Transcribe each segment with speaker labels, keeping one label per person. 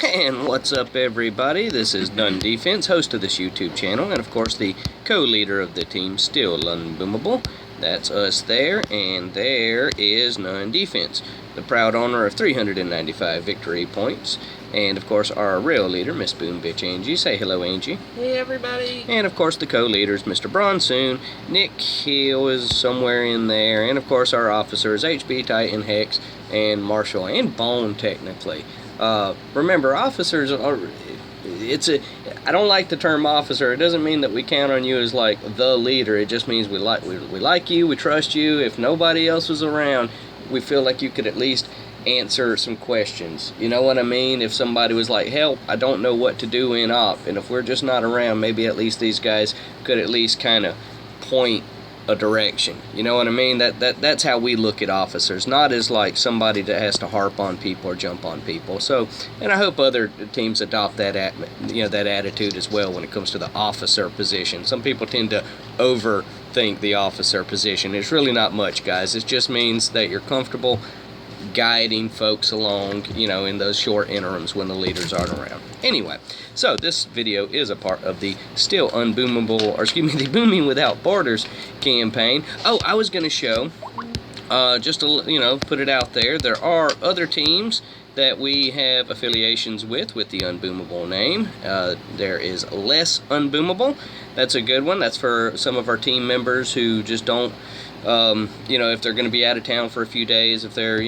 Speaker 1: And what's up, everybody? This is Done Defense, host of this YouTube channel, and of course the co-leader of the team, Still Unboomable. That's us there, and there is None Defense, the proud owner of 395 victory points, and of course our real leader, Miss Boom Bitch Angie. Say hello, Angie.
Speaker 2: Hey, everybody.
Speaker 1: And of course the co-leaders, Mr. Bronsoon, Nick Hill is somewhere in there, and of course our officers, HB, Titan, Hex, and Marshall, and Bone, technically. Remember, officers are, I don't like the term officer. It doesn't mean that we count on you as like the leader. It just means we like you, we trust you. If nobody else was around, we feel like you could at least answer some questions. You know what I mean? If somebody was like, help, I don't know what to do in op, and if we're just not around, maybe at least these guys could at least kind of point a direction. You know what I mean? That's how we look at officers, not as like somebody that has to harp on people or jump on people. So, and I hope other teams adopt that that attitude as well when it comes to the officer position. Some people tend to overthink the officer position. It's really not much, guys. It just means that you're comfortable guiding folks along, in those short interims when the leaders aren't around. Anyway, so this video is a part of the Still Unboomable, or excuse me, the Booming Without Borders campaign. Oh, I was going to show, just to, put it out there, there are other teams that we have affiliations with the Unboomable name. There is Less Unboomable. That's a good one. That's for some of our team members who just don't, if they're going to be out of town for a few days, if they're,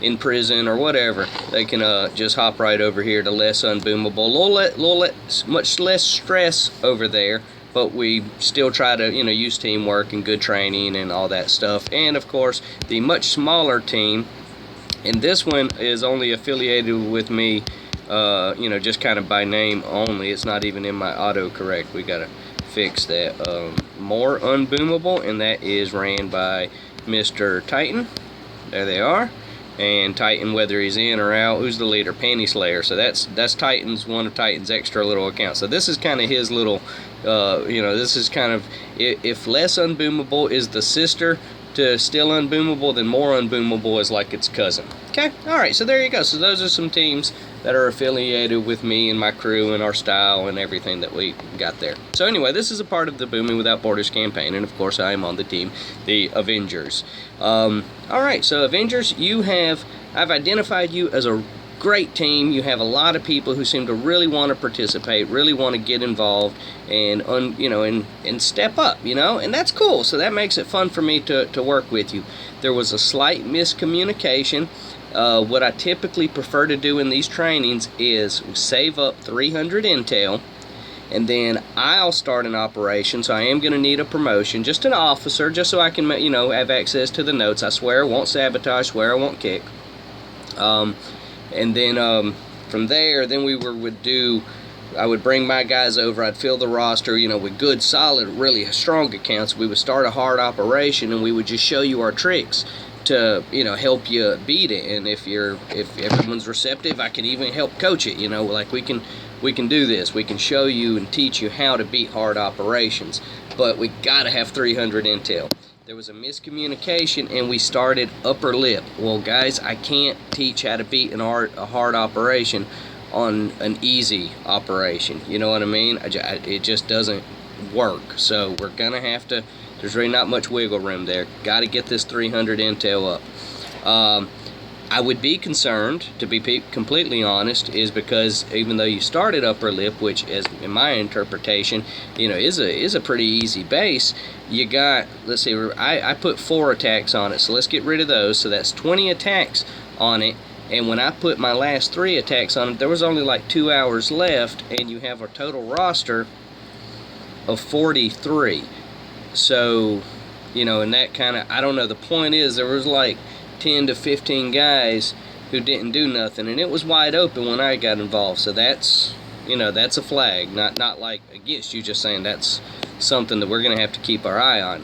Speaker 1: in prison or whatever, they can just hop right over here to Less Unboomable. Much less stress over there, but we still try to, use teamwork and good training and all that stuff. And, of course, the much smaller team, and this one is only affiliated with me, just kind of by name only. It's not even in my autocorrect. We got to fix that. More Unboomable, and that is ran by Mr. Titan. There they are. And Titan, whether he's in or out, who's the leader? Panty Slayer. So that's Titan's, one of Titan's extra little accounts. So this is kind of his little, this is kind of, if Less Unboomable is the sister to Still Unboomable, then More Unboomable is like its cousin. Okay, alright, so there you go. So those are some teams that are affiliated with me and my crew and our style and everything that we got there. So anyway, this is a part of the Booming Without Borders campaign, and of course I am on the team, the Avengers. Alright, so Avengers, I've identified you as a great team. You have a lot of people who seem to really want to participate, really want to get involved, and and step up, and that's cool. So that makes it fun for me to work with you. There was a slight miscommunication. What I typically prefer to do in these trainings is save up 300 intel, and then I'll start an operation. So I am going to need a promotion, just an officer, just so I can have access to the notes. I swear I won't sabotage, swear I won't kick. And then from there, then I would bring my guys over, I'd fill the roster, with good, solid, really strong accounts. We would start a hard operation, and we would just show you our tricks to, help you beat it. And if everyone's receptive, I can even help coach it, like we can do this. We can show you and teach you how to beat hard operations. But we gotta have 300 intel. There was a miscommunication, and we started upper lip. Well, guys, I can't teach how to beat a hard operation on an easy operation. You know what I mean? It just doesn't work. So we're gonna have to. There's really not much wiggle room there. Got to get this 300 intel up. I would be concerned, to be completely honest, is because even though you started upper lip, which is, in my interpretation, is a pretty easy base, you got, let's see, I put 4 attacks on it, so let's get rid of those. So that's 20 attacks on it, and when I put my last 3 attacks on it, there was only like 2 hours left, and you have a total roster of 43. So, and that kind of, I don't know, the point is there was like 10 to 15 guys who didn't do nothing, and it was wide open when I got involved. So that's, that's a flag, not like against you, just saying that's something that we're going to have to keep our eye on.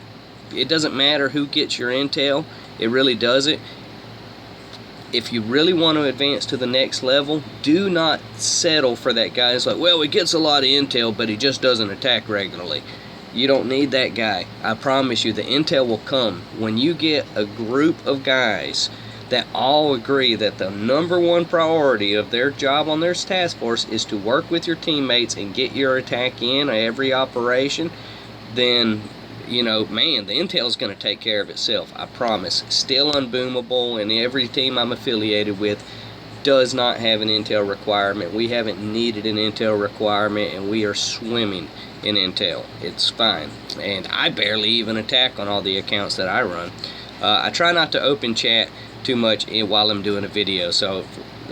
Speaker 1: It doesn't matter who gets your intel, it really doesn't. If you really want to advance to the next level, do not settle for that guy who's like, well, he gets a lot of intel, but he just doesn't attack regularly. You don't need that guy. I promise you, the intel will come. When you get a group of guys that all agree that the #1 priority of their job on their task force is to work with your teammates and get your attack in every operation, then, you know, man, the intel's going to take care of itself. I promise. Still unboomable, and every team I'm affiliated with does not have an intel requirement. We haven't needed an intel requirement, and we are swimming in intel. It's fine. And I barely even attack on all the accounts that I run. I try not to open chat too much while I'm doing a video, so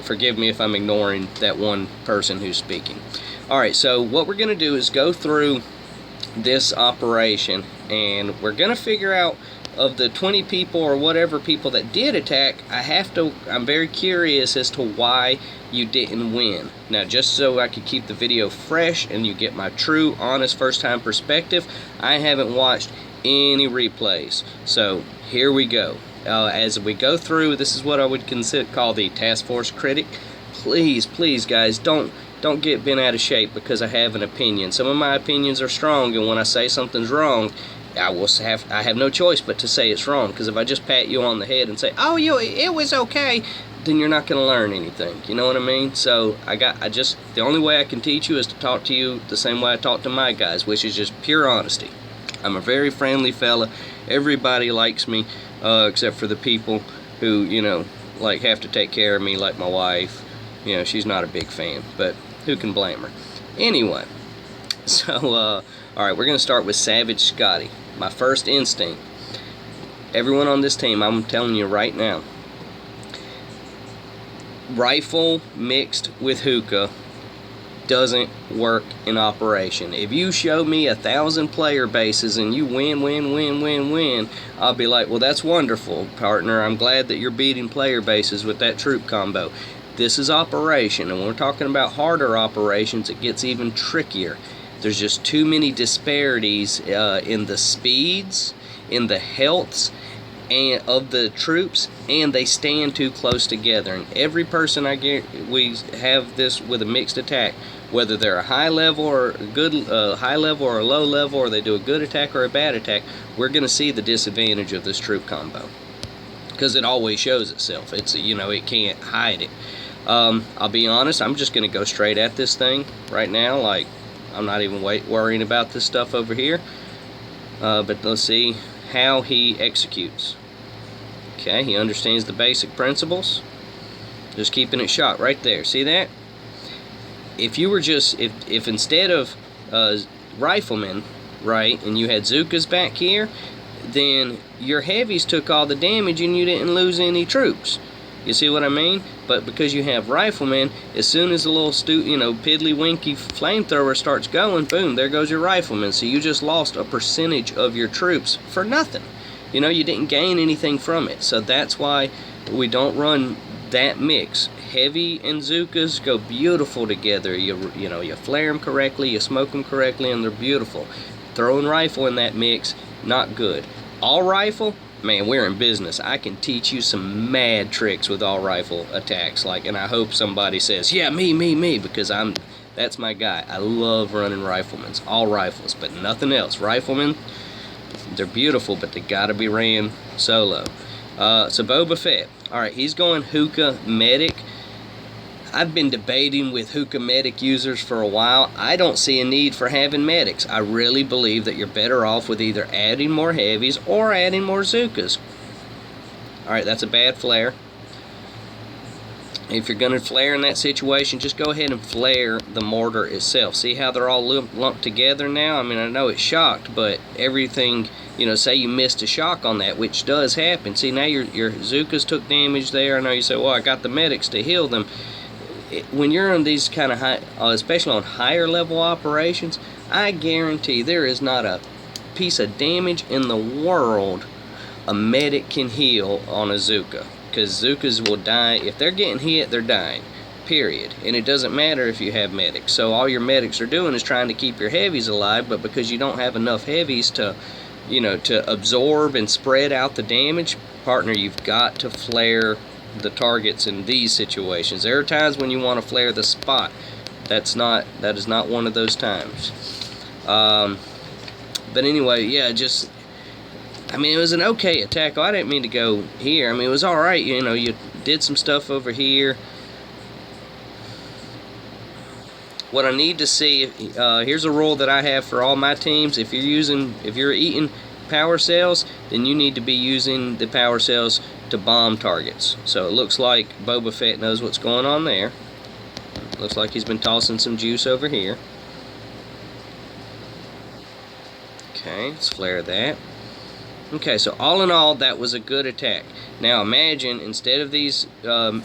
Speaker 1: forgive me if I'm ignoring that one person who's speaking. Alright, so what we're going to do is go through this operation, and we're going to figure out, of the 20 people or whatever people that did attack, I'm very curious as to why you didn't win. Now, just so I could keep the video fresh and you get my true, honest, first-time perspective, I haven't watched any replays. So, here we go. As we go through, this is what I would call the Taskforce Critic. Please, please, guys, don't get bent out of shape because I have an opinion. Some of my opinions are strong, and when I say something's wrong, I have no choice but to say it's wrong, because if I just pat you on the head and say, oh, it was okay, then you're not going to learn anything. You know what I mean? So the only way I can teach you is to talk to you the same way I talk to my guys, which is just pure honesty. I'm a very friendly fella. Everybody likes me, except for the people who, you know, like have to take care of me, like my wife. You know, she's not a big fan, but who can blame her? Anyway, so, alright, we're going to start with Savage Scotty. My first instinct. Everyone on this team, I'm telling you right now, rifle mixed with hookah doesn't work in operation. If you show me 1,000 player bases and you win, I'll be like, well, that's wonderful, partner. I'm glad that you're beating player bases with that troop combo. This is operation, and when we're talking about harder operations, it gets even trickier. There's just too many disparities in the speeds, in the healths, and of the troops, and they stand too close together. And every person we have this with a mixed attack, whether they're a high level or a high level or a low level, or they do a good attack or a bad attack, we're going to see the disadvantage of this troop combo, because it always shows itself. It's, you know, it can't hide it. I'll be honest, I'm just going to go straight at this thing right now. Like, I'm not even worrying about this stuff over here. But let's see how he executes. Okay, he understands the basic principles. Just keeping it shot right there. See that? If you were just, if instead of riflemen, right, and you had Zookas back here, then your heavies took all the damage and you didn't lose any troops. You see what I mean? But because you have riflemen, as soon as the little piddly winky flamethrower starts going, boom, there goes your rifleman. So you just lost a percentage of your troops for nothing. You know, you didn't gain anything from it. So that's why we don't run that mix. Heavy and Zookas go beautiful together. You flare them correctly, you smoke them correctly, and they're beautiful. Throwing rifle in that mix, not good. All rifle, man, we're in business. I can teach you some mad tricks with all rifle attacks. And I hope somebody says, yeah, me, because that's my guy. I love running riflemen, all rifles, but nothing else. Riflemen, they're beautiful, but they gotta be ran solo. So Boba Fett, alright, he's going hookah medic. I've been debating with hookah medic users for a while. I don't see a need for having medics. I really believe that you're better off with either adding more heavies or adding more Zookas. Alright, that's a bad flare. If you're going to flare in that situation, just go ahead and flare the mortar itself. See how they're all lumped together now? I mean, I know it's shocked, but everything, say you missed a shock on that, which does happen. See, now your Zookas took damage there. I know you say, well, I got the medics to heal them. When you're on these kind of high, especially on higher level operations, I guarantee there is not a piece of damage in the world a medic can heal on a Zooka, because Zookas will die. If they're getting hit, they're dying, period. And it doesn't matter if you have medics. So all your medics are doing is trying to keep your heavies alive, but because you don't have enough heavies to absorb and spread out the damage, partner, you've got to flare the targets in these situations. There are times when you want to flare the spot. That is not one of those times. But anyway, yeah, just I mean, it was an okay attack. I didn't mean to go here. I mean, it was alright, you know, you did some stuff over here. What I need to see, here's a rule that I have for all my teams. If you're eating power cells, then you need to be using the power cells to bomb targets. So it looks like Boba Fett knows what's going on there. Looks like he's been tossing some juice over here. Okay, let's flare that. Okay, so all in all, that was a good attack. Now imagine, instead of these, the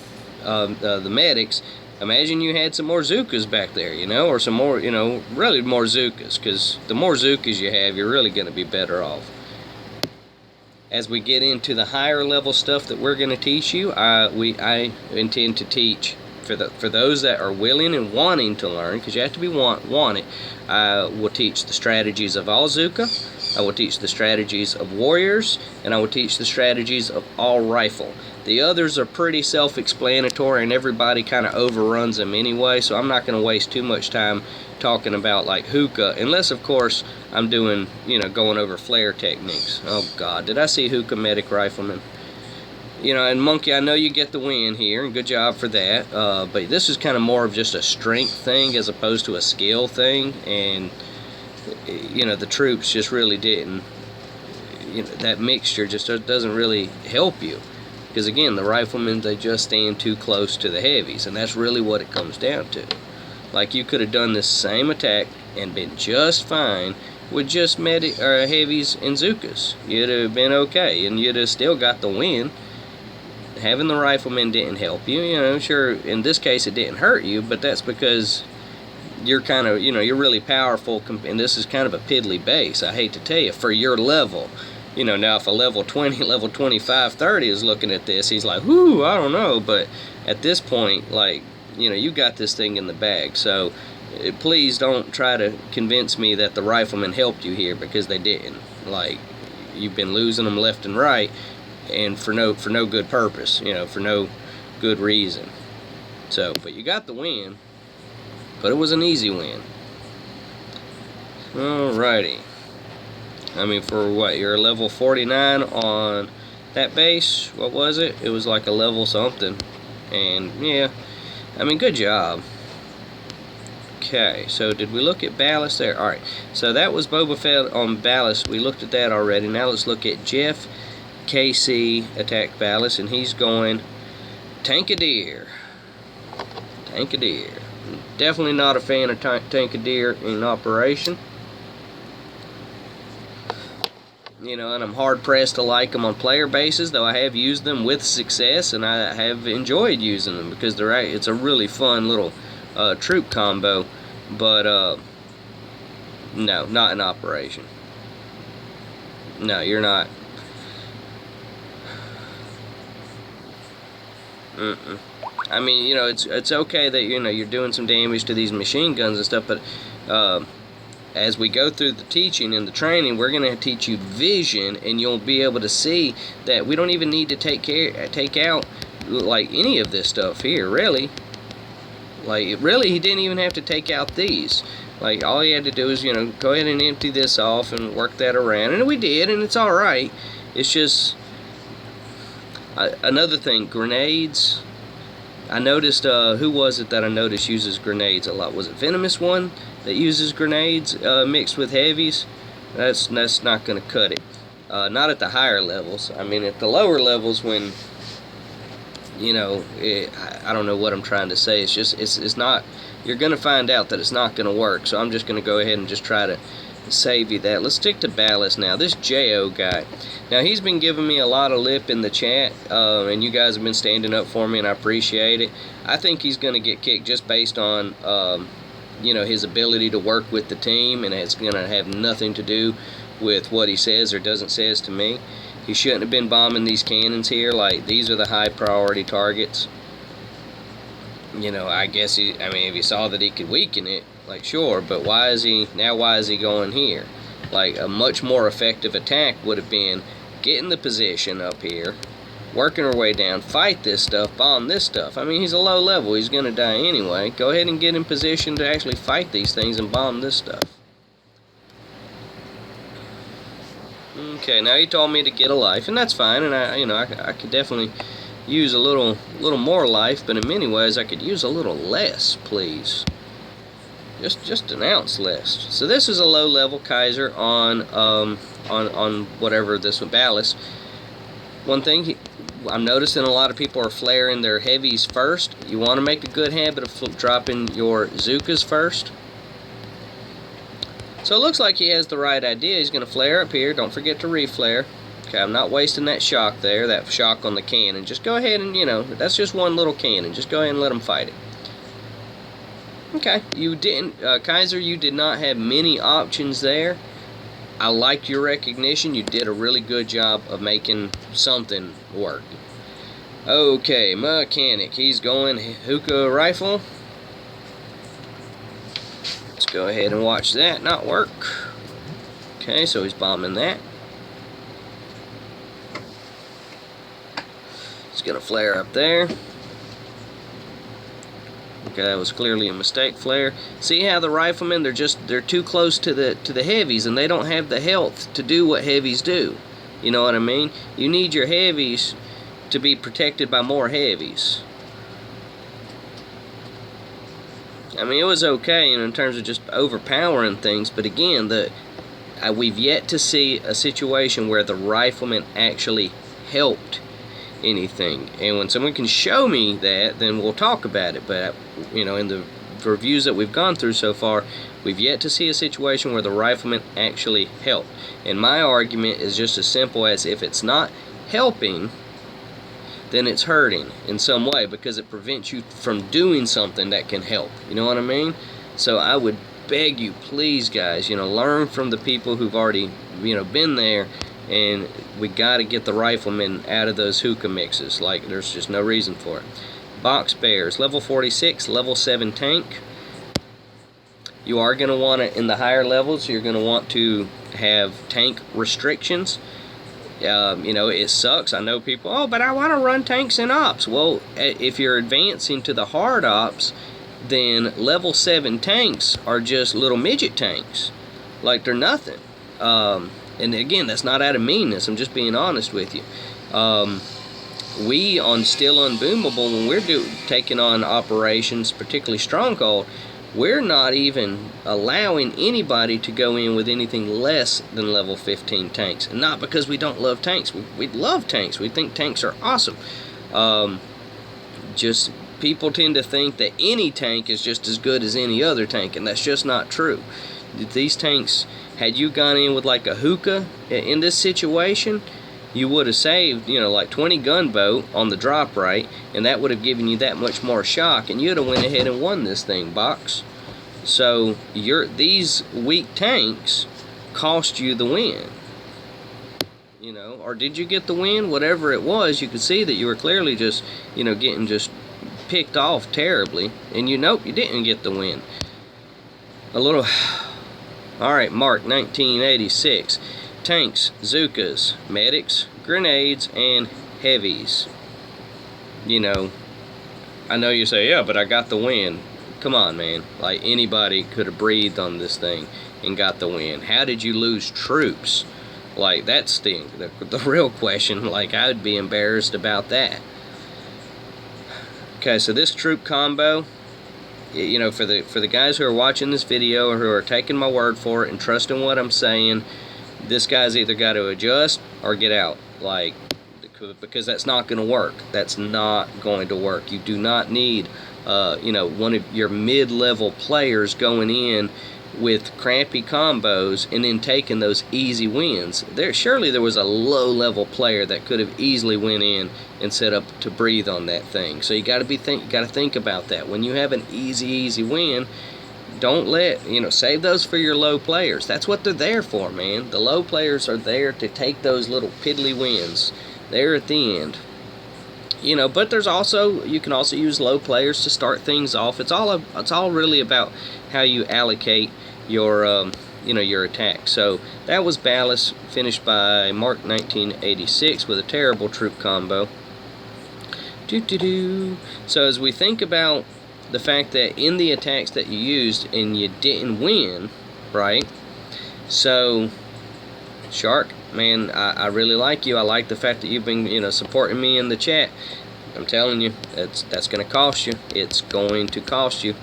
Speaker 1: medics, imagine you had some more Zukas back there, you know, or some more, you know, really more Zukas, because the more Zukas you have, you're really going to be better off. As we get into the higher level stuff that we're going to teach you, I intend to teach, for those that are willing and wanting to learn, because you have to be want it, I will teach the strategies of all Zuka, I will teach the strategies of warriors, and I will teach the strategies of all rifle. The others are pretty self-explanatory, and everybody kind of overruns them anyway, so I'm not going to waste too much time talking about like hookah, unless of course I'm doing, you know, going over flare techniques. Oh God, did I see hookah medic rifleman? You know, and Monkey, I know you get the win here, and good job for that, but this is kind of more of just a strength thing as opposed to a skill thing, and you know, the troops just really didn't, you know, that mixture just doesn't really help you, because again, the riflemen, they just stand too close to the heavies, and that's really what it comes down to. Like, you could have done this same attack and been just fine with just heavies and Zukas. You'd have been okay, and you'd have still got the win. Having the riflemen didn't help you, you know, sure, in this case it didn't hurt you, but that's because you're kind of, you know, you're really powerful, and this is kind of a piddly base, I hate to tell you, for your level. You know, now if a level 20, level 25, 30 is looking at this, he's like, whoo, I don't know, but at this point, like, you know, you got this thing in the bag, so please don't try to convince me that the riflemen helped you here, because they didn't. Like, you've been losing them left and right, and for no good purpose, you know, for no good reason. So, but you got the win. But it was an easy win. Alrighty. I mean, for what? You're a level 49 on that base. What was it? It was like a level something. And, yeah. I mean, good job. Okay, so did we look at ballast there? Alright, so that was Boba Fett on ballast. We looked at that already. Now let's look at Jeff KC attack ballast. And he's going Tankadeer. Tankadeer. Definitely not a fan of Tankadeer in operation. You know, and I'm hard pressed to like them on player bases, though I have used them with success, and I have enjoyed using them because it's a really fun little troop combo. But no, not in operation. No, you're not. I mean, you know, it's okay that, you know, you're doing some damage to these machine guns and stuff, but as we go through the teaching and the training, we're going to teach you vision, and you'll be able to see that we don't even need to take out like any of this stuff here, really. Like, really, he didn't even have to take out these. Like, all he had to do is, you know, go ahead and empty this off and work that around, and we did, and it's all right. It's just another thing, grenades. I noticed, who was it that I noticed uses grenades a lot? Was it Venomous One that uses grenades mixed with heavies? That's not going to cut it. Not at the higher levels. I mean, at the lower levels, when, you know, I don't know what I'm trying to say. It's just, it's not, you're going to find out that it's not going to work. So I'm just going to go ahead and just try to save you that. Let's stick to ballast now. This J.O. guy. Now, he's been giving me a lot of lip in the chat, and you guys have been standing up for me, and I appreciate it. I think he's going to get kicked just based on, you know, his ability to work with the team, and it's going to have nothing to do with what he says or doesn't says to me. He shouldn't have been bombing these cannons here. Like, these are the high priority targets. You know, I guess I mean, if he saw that he could weaken it, like, sure, but why is he going here? Like, a much more effective attack would have been getting the position up here, working our way down, fight this stuff, bomb this stuff. I mean, he's a low level, he's going to die anyway. Go ahead and get in position to actually fight these things and bomb this stuff. Okay, now he told me to get a life, and that's fine, and I could definitely use a little more life, but in many ways I could use a little less, please. Just an ounce less. So this is a low-level Kaiser on whatever this one, ballast. One thing I'm noticing a lot of people are flaring their heavies first. You want to make a good habit of dropping your Zukas first. So it looks like he has the right idea. He's going to flare up here. Don't forget to reflare. Okay, I'm not wasting that shock there, that shock on the cannon. Just go ahead and, that's just one little cannon. Just go ahead and let him fight it. Okay, you didn't, Kaiser, you did not have many options there. I liked your recognition. You did a really good job of making something work. Okay, mechanic. He's going hookah rifle. Let's go ahead and watch that not work. Okay, so he's bombing that. It's gonna flare up there. Okay, that was clearly a mistake flare. See how the riflemen, they're too close to the heavies, and they don't have the health to do what heavies do. You know what I mean? You need your heavies to be protected by more heavies. I mean, it was okay, in terms of just overpowering things, but again, we've yet to see a situation where the rifleman actually helped anything. And when someone can show me that, then we'll talk about it. But, in the reviews that we've gone through so far, we've yet to see a situation where the rifleman actually helped. And my argument is just as simple as, if it's not helping, then it's hurting in some way, because it prevents you from doing something that can help. You know what I mean? So I would beg you, please, guys, learn from the people who've already, been there, and we got to get the riflemen out of those hookah mixes. Like, there's just no reason for it. Box bears, level 46, level 7 tank. You are going to want to, in the higher levels, you're going to want to have tank restrictions. It sucks. I know people, oh, but I want to run tanks in ops. Well, if you're advancing to the hard ops, then level 7 tanks are just little midget tanks. Like, they're nothing. And again, that's not out of meanness. I'm just being honest with you. We on Still Unboomable, when we're taking on operations, particularly Stronghold, we're not even allowing anybody to go in with anything less than level 15 tanks. And not because we don't love tanks. We love tanks. We think tanks are awesome. Just people tend to think that any tank is just as good as any other tank, and that's just not true. These tanks, had you gone in with like a hookah in this situation, you would have saved, like 20 gunboat on the drop rate, and that would have given you that much more shock, and you'd have went ahead and won this thing, box. So these weak tanks cost you the win. Or did you get the win? Whatever it was, you could see that you were clearly just, getting just picked off terribly, and you didn't get the win. Alright, Mark 1986. Tanks, Zukas, medics, grenades, and heavies. I know you say, yeah, but I got the win. Come on, man. Like, anybody could have breathed on this thing and got the win. How did you lose troops? Like, that's the real question. Like, I would be embarrassed about that. Okay, so this troop combo, for the guys who are watching this video, or who are taking my word for it and trusting what I'm saying, this guy's either got to adjust or get out. Like, because that's not going to work. That's not going to work. You do not need, one of your mid-level players going in with crappy combos and then taking those easy wins. Surely there was a low-level player that could have easily went in and set up to breathe on that thing. So you got to think about that. When you have an easy win, don't save those for your low players. That's what they're there for, man. The low players are there to take those little piddly wins there at the end. But you can also use low players to start things off. It's all really about how you allocate your your attack. So that was Ballast, finished by Mark 1986 with a terrible troop combo. So as we think about the fact that in the attacks that you used and you didn't win, right? So, Shark, man, I really like you. I like the fact that you've been, supporting me in the chat. I'm telling you, that's going to cost you. It's going to cost you,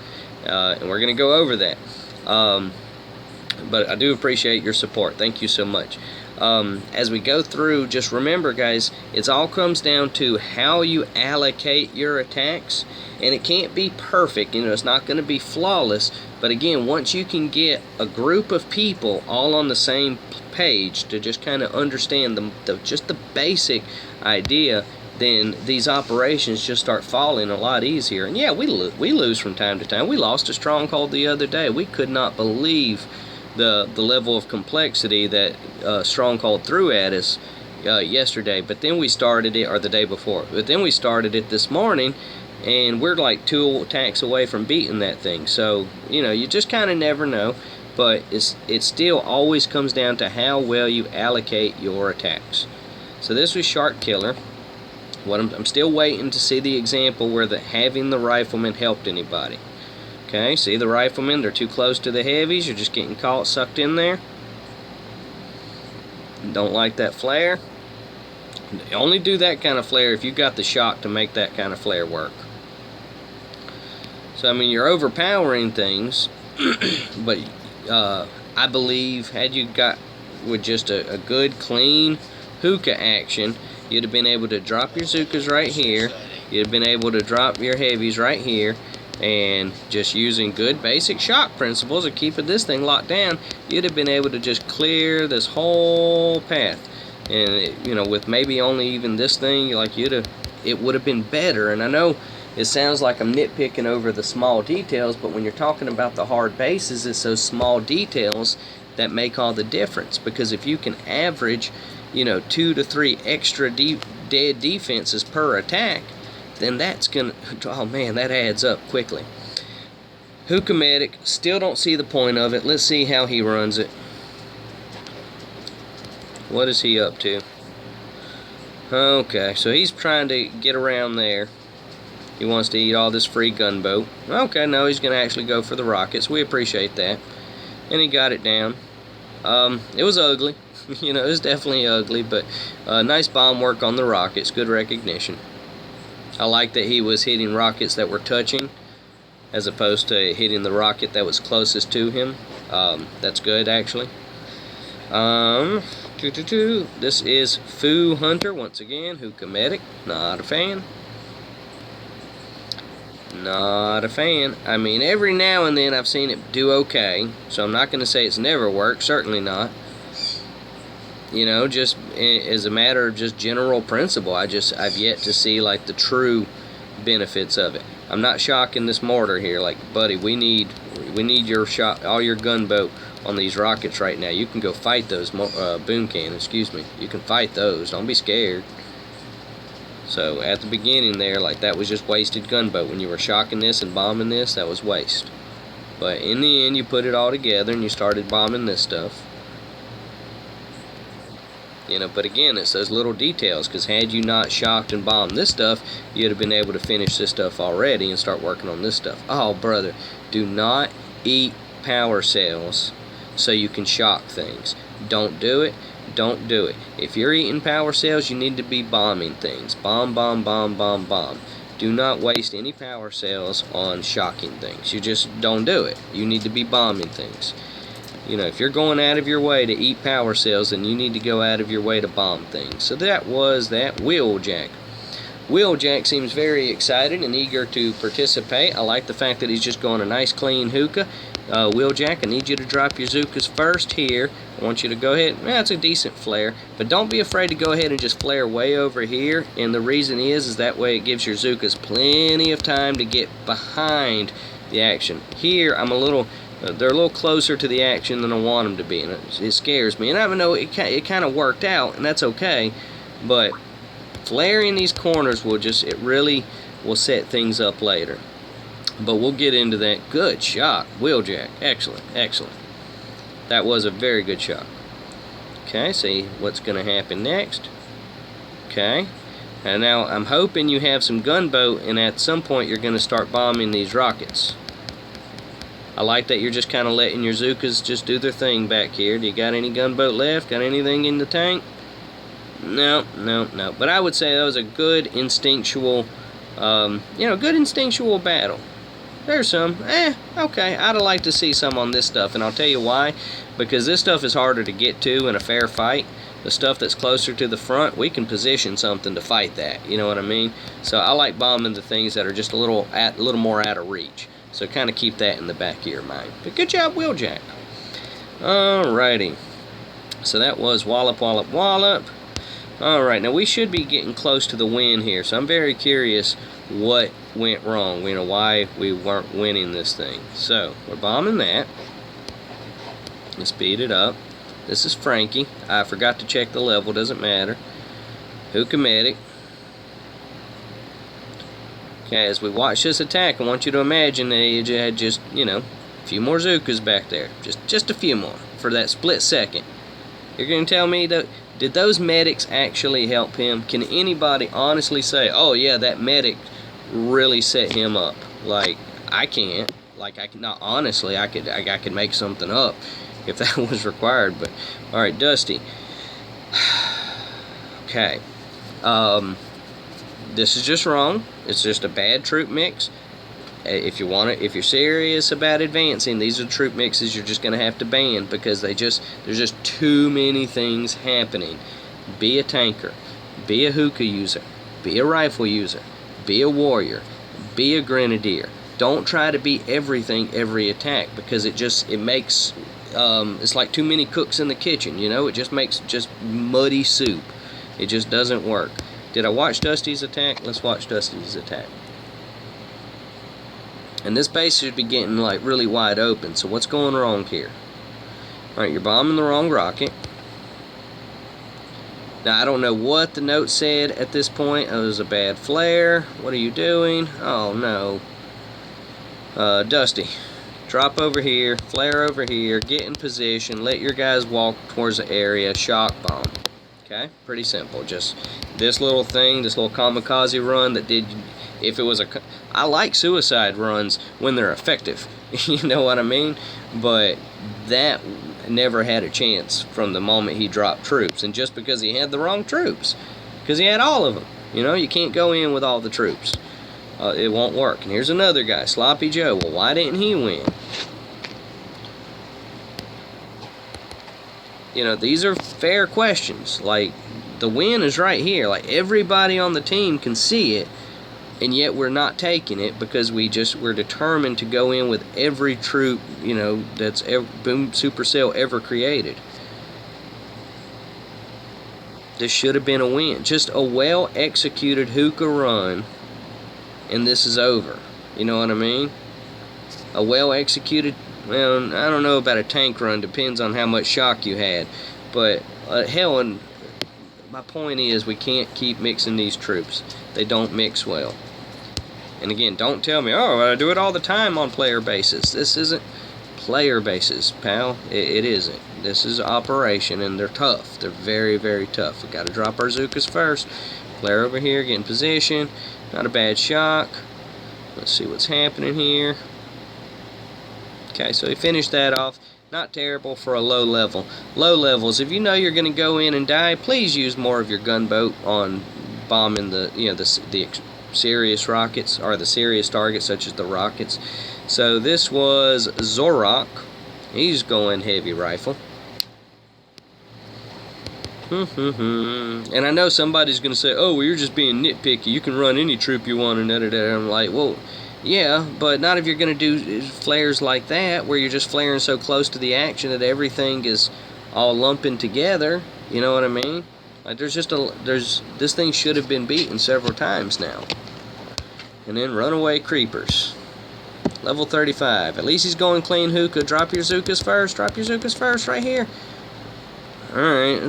Speaker 1: and we're going to go over that. But I do appreciate your support. Thank you so much. As we go through, just remember, guys, it all comes down to how you allocate your attacks, and it can't be perfect. It's not going to be flawless. But again, once you can get a group of people all on the same page to just kind of understand just the basic idea, then these operations just start falling a lot easier. And yeah, we lose from time to time. We lost a stronghold the other day. We could not believe the level of complexity that Stronghold threw at us yesterday. But then we started it, or the day before. But then we started it this morning, and we're like 2 attacks away from beating that thing. So you just kind of never know. But it still always comes down to how well you allocate your attacks. So this was Shark Killer. I'm still waiting to see the example where having the rifleman helped anybody. Okay, see the riflemen, they're too close to the heavies, you're just getting caught, sucked in there. Don't like that flare. Only do that kind of flare if you got the shock to make that kind of flare work. So I mean, you're overpowering things, but I believe had you got with just a good clean hookah action, you'd have been able to drop your Zookas right here, you'd have been able to drop your heavies right here, and just using good basic shock principles of keeping this thing locked down, you'd have been able to just clear this whole path. And with maybe only even this thing, it would have been better. And I know it sounds like I'm nitpicking over the small details, but when you're talking about the hard bases, it's those small details that make all the difference. Because if you can average 2 to 3 extra dead defenses per attack, then that's gonna, oh man, that adds up quickly. Hookah Medic, still don't see the point of it. Let's see how he runs it. What is he up to? Okay, so he's trying to get around there. He wants to eat all this free gunboat. Okay, no, he's gonna actually go for the rockets. We appreciate that. And he got it down. It was ugly. It was definitely ugly, but nice bomb work on the rockets. Good recognition. I like that he was hitting rockets that were touching as opposed to hitting the rocket that was closest to him. That's good, actually. This is Foo Hunter once again. Hookah Medic. Not a fan. Not a fan. I mean, every now and then I've seen it do okay, so I'm not going to say it's never worked. Certainly not. Just as a matter of just general principle, I've yet to see like the true benefits of it. I'm not shocking this mortar here, like, buddy, we need your all your gunboat on these rockets right now. You can go fight those boom cannons, excuse me. You can fight those. Don't be scared. So at the beginning there, like, that was just wasted gunboat. When you were shocking this and bombing this, that was waste. But in the end, you put it all together and you started bombing this stuff. But again, it's those little details, because had you not shocked and bombed this stuff, you'd have been able to finish this stuff already and start working on this stuff. Oh, brother, do not eat power cells so you can shock things. Don't do it. Don't do it. If you're eating power cells, you need to be bombing things. Bomb, bomb, bomb, bomb, bomb. Do not waste any power cells on shocking things. You just don't do it. You need to be bombing things. If you're going out of your way to eat power cells, then you need to go out of your way to bomb things. So that was that Wheeljack. Wheeljack seems very excited and eager to participate. I like the fact that he's just going a nice clean hookah. Wheeljack, I need you to drop your Zookas first here. I want you to go ahead. That's a decent flare, but don't be afraid to go ahead and just flare way over here. And the reason is that way it gives your Zookas plenty of time to get behind the action. Here, I'm they're a little closer to the action than I want them to be, and it scares me. And I know it kind of worked out, and that's okay. But flaring these corners it really will set things up later. But we'll get into that. Good shot, Wheeljack. Excellent, excellent. That was a very good shot. Okay, see what's going to happen next. Okay, and now I'm hoping you have some gunboat, and at some point you're going to start bombing these rockets. I like that you're just kind of letting your Zookas just do their thing back here. Do you got any gunboat left? Got anything in the tank? No. But I would say that was a good instinctual, good instinctual battle. There's some. Okay. I'd like to see some on this stuff, and I'll tell you why. Because this stuff is harder to get to in a fair fight. The stuff that's closer to the front, we can position something to fight that. You know what I mean? So I like bombing the things that are just a little more out of reach. So kind of keep that in the back of your mind. But good job, Wheeljack. Alrighty. So that was wallop. Alright, now we should be getting close to the win here. So I'm very curious what went wrong. Why we weren't winning this thing. So we're bombing that. Let's speed it up. This is Frankie. I forgot to check the level. Doesn't matter. Hookah Medic. Okay, as we watch this attack, I want you to imagine that he had just, a few more Zookas back there. Just a few more for that split second. You're going to tell me that, did those medics actually help him? Can anybody honestly say, oh yeah, that medic really set him up? Like, I can't. Like, not honestly, I could make something up if that was required. But, alright, Dusty. Okay. This is just wrong. It's just a bad troop mix. If you're serious about advancing, these are the troop mixes you're just going to have to ban, because there's just too many things happening. Be a tanker, be a hookah user, be a rifle user, be a warrior, be a grenadier. Don't try to be everything every attack, because it makes it's like too many cooks in the kitchen. It just makes muddy soup. It just doesn't work. Did I watch Dusty's attack? Let's watch Dusty's attack. And this base should be getting like really wide open. So what's going wrong here? Alright, you're bombing the wrong rocket. Now I don't know what the note said at this point. It was a bad flare. What are you doing? Oh no. Dusty, drop over here, flare over here, get in position, let your guys walk towards the area, shock bomb. Okay, pretty simple. Just this little thing, this little kamikaze run that did, if it was I like suicide runs when they're effective, you know what I mean? But that never had a chance from the moment he dropped troops, and just because he had the wrong troops, because he had all of them. You can't go in with all the troops. It won't work. And here's another guy, Sloppy Joe. Well, why didn't he win? These are fair questions. Like, the win is right here. Like, everybody on the team can see it, and yet we're not taking it because we're determined to go in with every troop, that's Boom Supercell ever created. This should have been a win. Just a well-executed hookah run, and this is over. You know what I mean? A well-executed, well, I don't know about a tank run, depends on how much shock you had. But, hell, and my point is we can't keep mixing these troops. They don't mix well. And again, don't tell me, oh, I do it all the time on player bases. This isn't player bases, pal. It isn't. This is operation, and they're tough. They're very, very tough. We got to drop our Zookas first. Flare over here, get in position. Not a bad shock. Let's see what's happening here. Okay, so he finished that off. Not terrible for a low level. Low levels, if you know you're going to go in and die, please use more of your gunboat on bombing the serious rockets, or the serious targets such as the rockets. So this was Zorok. He's going heavy rifle. And I know somebody's going to say, oh, well, you're just being nitpicky. You can run any troop you want and da-da-da. I'm like, well, yeah, but not if you're going to do flares like that, where you're just flaring so close to the action that everything is all lumping together. You know what I mean? Like, this thing should have been beaten several times now. And then runaway creepers. Level 35. At least he's going clean hookah. Drop your Zookas first. Drop your Zookas first right here. Alright.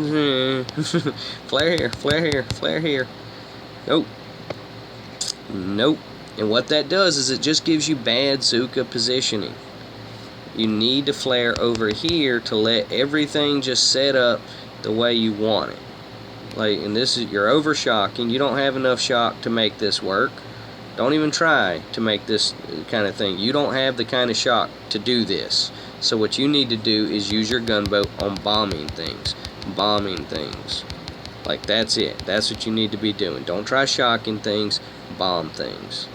Speaker 1: Flare here. Flare here. Flare here. Nope. Nope. And what that does is it just gives you bad Zooka positioning. You need to flare over here to let everything just set up the way you want it. Like, and this is, you're over shocking. You don't have enough shock to make this work. Don't even try to make this kind of thing. You don't have the kind of shock to do this. So what you need to do is use your gunboat on bombing things. Bombing things. Like, that's it. That's what you need to be doing. Don't try shocking things. Bomb things.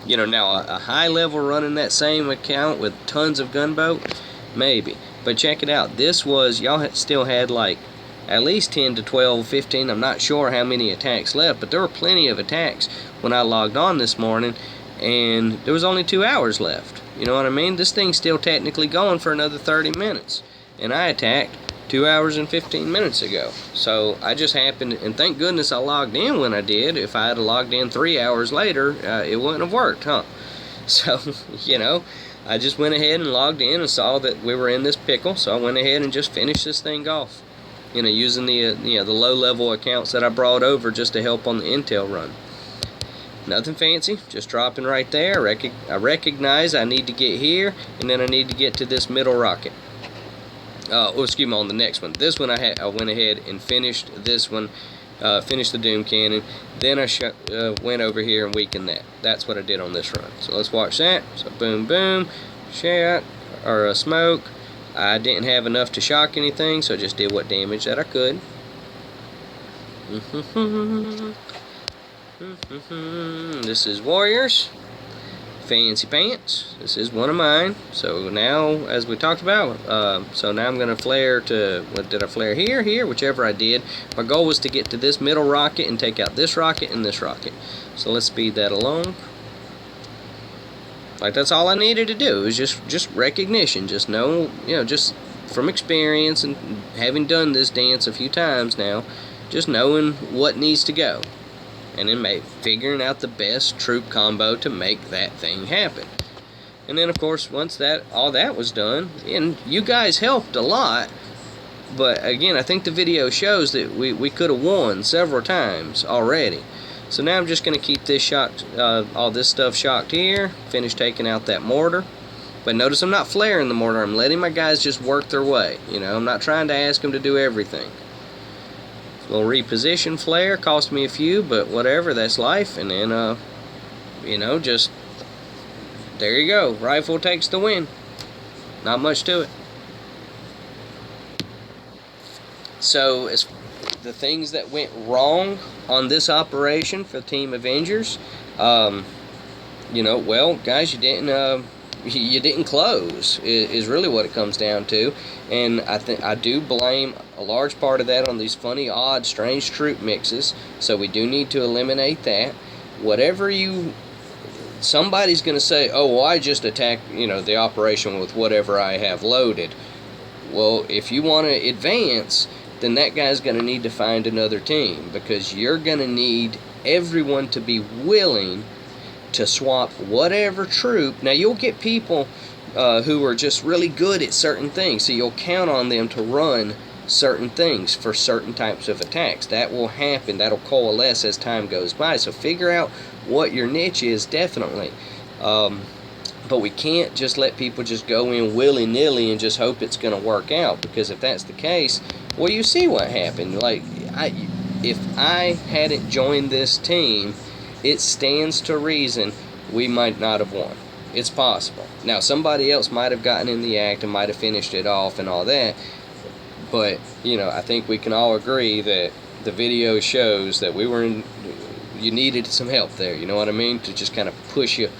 Speaker 1: You know, now a high level running that same account with tons of gunboat, maybe. But check it out. This was, y'all still had like at least 10 to 12, 15, I'm not sure how many attacks left, but there were plenty of attacks when I logged on this morning, and there was only 2 hours left. You know what I mean? This thing's still technically going for another 30 minutes, and I attacked 2 hours and 15 minutes ago. So I just happened, and thank goodness I logged in when I did. If I had logged in 3 hours later, it wouldn't have worked, huh? So, you know, I just went ahead and logged in and saw that we were in this pickle, so I went ahead and just finished this thing off. You know, using the the low-level accounts that I brought over just to help on the intel run. Nothing fancy, just dropping right there. I recognize I need to get here, and then I need to get to this middle rocket. Oh, excuse me, on the next one. This one I went ahead and finished this one, finished the Doom Cannon. Then I went over here and weakened that. That's what I did on this run. So let's watch that. So boom, boom, shot, or smoke. I didn't have enough to shock anything, so I just did what damage that I could. This is Warriors. Fancy Pants. This is one of mine. So now, as we talked about, so now I'm going to flare to, what did I flare? Here, whichever I did. My goal was to get to this middle rocket and take out this rocket and this rocket. So let's speed that along. Like, that's all I needed to do. It was just recognition. Just know, you know, just from experience and having done this dance a few times now, just knowing what needs to go. And then figuring out the best troop combo to make that thing happen. And then, of course, once all that was done, and you guys helped a lot, but again, I think the video shows that we could have won several times already. So now I'm just going to keep this shocked, all this stuff shocked here, finish taking out that mortar. But notice I'm not flaring the mortar, I'm letting my guys just work their way. You know, I'm not trying to ask them to do everything. Little reposition flare, cost me a few, but whatever, that's life. And then, you know, just, there you go. Rifle takes the win. Not much to it. So, as the things that went wrong on this operation for Team Avengers, you know, well, guys, you didn't close, is really what it comes down to. And I do blame a large part of that on these funny, odd, strange troop mixes. So we do need to eliminate that. Whatever somebody's going to say, oh, well, I just attacked, you know, the operation with whatever I have loaded. Well, if you want to advance, then that guy's going to need to find another team, because you're going to need everyone to be willing to swap whatever troop. Now, you'll get people who are just really good at certain things, so you'll count on them to run certain things for certain types of attacks. That will happen. That'll coalesce as time goes by. So figure out what your niche is, definitely. But we can't just let people just go in willy-nilly and just hope it's going to work out, because if that's the case, well, you see what happened. Like, if I hadn't joined this team, it stands to reason we might not have won. It's possible. Now, somebody else might have gotten in the act and might have finished it off and all that, but, you know, I think we can all agree that the video shows that you needed some help there, you know what I mean, to just kind of push you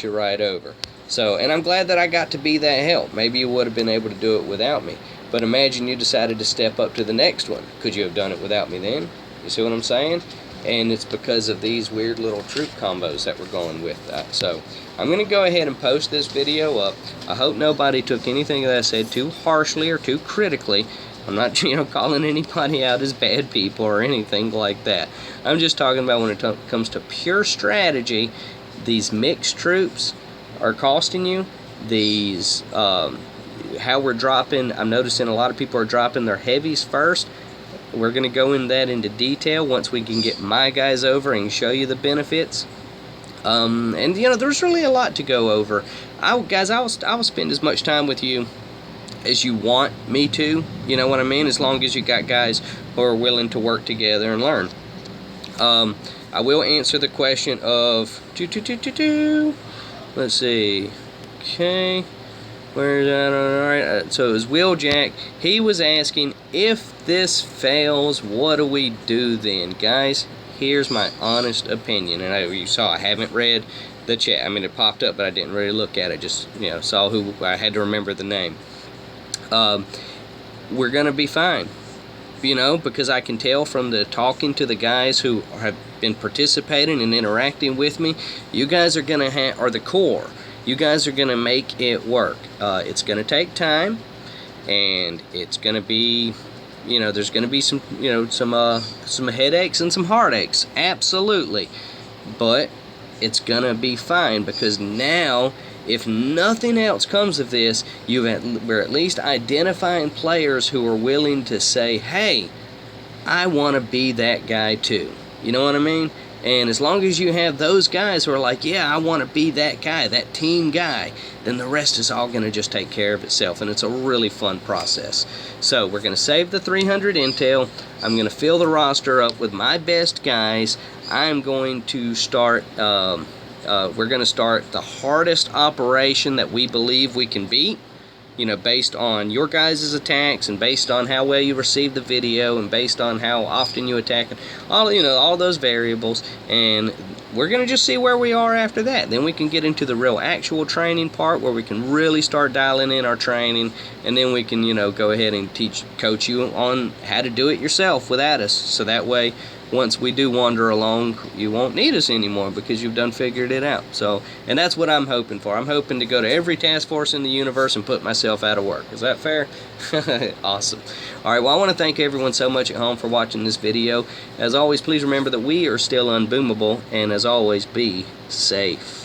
Speaker 1: right over. So, and I'm glad that I got to be that help. Maybe you would have been able to do it without me, but imagine you decided to step up to the next one. Could you have done it without me then? You see what I'm saying? And it's because of these weird little troop combos that we're going with that. So I'm going to go ahead and post this video up. I hope nobody took anything that I said too harshly or too critically. I'm not, you know, calling anybody out as bad people or anything like that. I'm just talking about when it comes to pure strategy, these mixed troops are costing you. These, how we're dropping, I'm noticing a lot of people are dropping their heavies first. We're going to go into detail once we can get my guys over and show you the benefits. And, you know, there's really a lot to go over. Guys, I will spend as much time with you as you want me to, you know what I mean, as long as you got guys who are willing to work together and learn. I will answer the question of let's see. Okay. Where's that? Alright, so it was Will Jack. He was asking, if this fails, what do we do then? Guys, here's my honest opinion. And you saw I haven't read the chat. I mean, it popped up, but I didn't really look at it. Just, saw who I had to remember the name. We're going to be fine. Because I can tell from the talking to the guys who have been participating and interacting with me, you guys are going to are the core. You guys are going to make it work. It's going to take time, and it's going to be, there's going to be some, some headaches and some heartaches. Absolutely. But it's going to be fine, because now, if nothing else comes of this, we're at least identifying players who are willing to say, hey, I want to be that guy too. You know what I mean? And as long as you have those guys who are like, yeah, I want to be that guy, that team guy, then the rest is all going to just take care of itself. And it's a really fun process. So we're going to save the 300 intel. I'm going to fill the roster up with my best guys. I'm going to start... we're going to start the hardest operation that we believe we can beat, based on your guys' attacks, and based on how well you receive the video, and based on how often you attack, all those variables. And we're going to just see where we are after that. Then we can get into the real actual training part, where we can really start dialing in our training, and then we can, go ahead and coach you on how to do it yourself without us. So that way, once we do wander along, you won't need us anymore, because you've done figured it out. So, and that's what I'm hoping for. I'm hoping to go to every task force in the universe and put myself out of work. Is that fair? Awesome. Alright, well, I want to thank everyone so much at home for watching this video. As always, please remember that we are still unboomable, and as always, be safe.